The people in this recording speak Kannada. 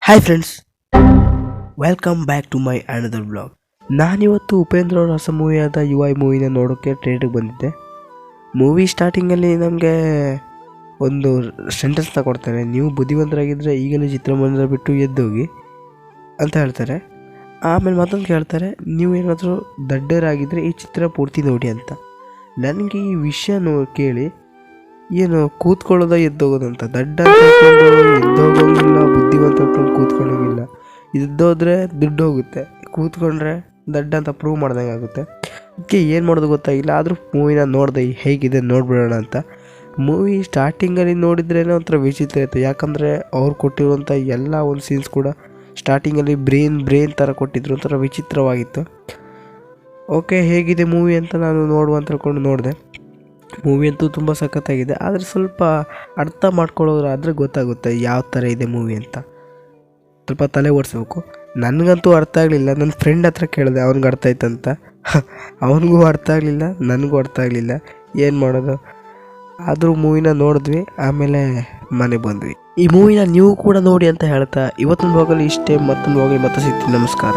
Hi friends, welcome back to my another blog. ನಾನಿವತ್ತು ಉಪೇಂದ್ರ ಅವರ ಹೊಸ ಮೂವಿಯಾದ UI ಮೂವಿನ ನೋಡೋಕ್ಕೆ ಥಿಯೇಟ್ರಿಗೆ ಬಂದಿದ್ದೆ. ಮೂವಿ ಸ್ಟಾರ್ಟಿಂಗಲ್ಲಿ ನಮಗೆ ಒಂದು ಸೆಂಟೆನ್ಸ್ ತಗೊಡ್ತಾರೆ, ನೀವು ಬುದ್ಧಿವಂತರಾಗಿದ್ದರೆ ಈಗಲೇ ಚಿತ್ರಮಂದಿರ ಬಿಟ್ಟು ಎದ್ದೋಗಿ ಅಂತ ಹೇಳ್ತಾರೆ. ಆಮೇಲೆ ಮತ್ತೊಂದು ಕೇಳ್ತಾರೆ, ನೀವೇನಾದರೂ ದಡ್ಡರಾಗಿದ್ದರೆ ಈ ಚಿತ್ರ ಪೂರ್ತಿ ನೋಡಿ ಅಂತ. ನನಗೆ ಈ ವಿಷಯ ಕೇಳಿ ಏನು ಕೂತ್ಕೊಳ್ಳೋದ ಎದ್ದೋಗೋದಂತ, ದಡ್ಡ ಎದ್ದೋಗೋಂಗಿಲ್ಲ, ಬುದ್ಧಿವಂತ ಕೂತ್ಕೊಳ್ಳೋಂಗಿಲ್ಲ. ಎದ್ದೋದ್ರೆ ದುಡ್ಡು ಹೋಗುತ್ತೆ, ಕೂತ್ಕೊಂಡ್ರೆ ದಡ್ಡ ಅಂತ ಪ್ರೂವ್ ಮಾಡ್ದಂಗೆ ಆಗುತ್ತೆ. ಅದಕ್ಕೆ ಏನು ಮಾಡೋದು ಗೊತ್ತಾಗಿಲ್ಲ. ಆದರೂ ಮೂವಿನ ನೋಡಿದೆ, ಹೇಗಿದೆ ನೋಡ್ಬಿಡೋಣ ಅಂತ. ಮೂವಿ ಸ್ಟಾರ್ಟಿಂಗಲ್ಲಿ ನೋಡಿದ್ರೇ ಒಂಥರ ವಿಚಿತ್ರ ಇತ್ತು, ಯಾಕಂದರೆ ಅವ್ರು ಕೊಟ್ಟಿರುವಂಥ ಎಲ್ಲ ಒಂದು ಸೀನ್ಸ್ ಕೂಡ ಸ್ಟಾರ್ಟಿಂಗಲ್ಲಿ ಬ್ರೇನ್ ಥರ ಕೊಟ್ಟಿದ್ರು, ಒಂಥರ ವಿಚಿತ್ರವಾಗಿತ್ತು. ಓಕೆ, ಹೇಗಿದೆ ಮೂವಿ ಅಂತ ನಾನು ನೋಡುವಂತ ತಿಳ್ಕೊಂಡು ನೋಡಿದೆ. ಮೂವಿ ಅಂತೂ ತುಂಬ ಸಖತ್ತಾಗಿದೆ, ಆದರೆ ಸ್ವಲ್ಪ ಅರ್ಥ ಮಾಡ್ಕೊಳ್ಳೋರಾದರೆ ಗೊತ್ತಾಗುತ್ತೆ ಯಾವ ಥರ ಇದೆ ಮೂವಿ ಅಂತ. ಸ್ವಲ್ಪ ತಲೆ ಓಡಿಸ್ಬೇಕು. ನನಗಂತೂ ಅರ್ಥ ಆಗಲಿಲ್ಲ. ನನ್ನ ಫ್ರೆಂಡ್ ಹತ್ರ ಕೇಳಿದೆ, ಅವ್ನಿಗೆ ಅರ್ಥ ಆಯ್ತಂತ. ಅವನಿಗೂ ಅರ್ಥ ಆಗಲಿಲ್ಲ, ನನಗೂ ಅರ್ಥ ಆಗಲಿಲ್ಲ. ಏನು ಮಾಡೋದು? ಆದರೂ ಮೂವಿನ ನೋಡಿದ್ವಿ, ಆಮೇಲೆ ಮನೆಗೆ ಬಂದ್ವಿ. ಈ ಮೂವಿನ ನೀವು ಕೂಡ ನೋಡಿ ಅಂತ ಹೇಳ್ತಾ ಇವತ್ತೊಂದು ಬ್ಲಾಗಲ್ಲಿ ಇಷ್ಟೇ. ಮತ್ತೊಂದು ಬ್ಲಾಗಲ್ಲಿ ಮತ್ತೆ ಸಿಗ್ತೀನಿ. ನಮಸ್ಕಾರ.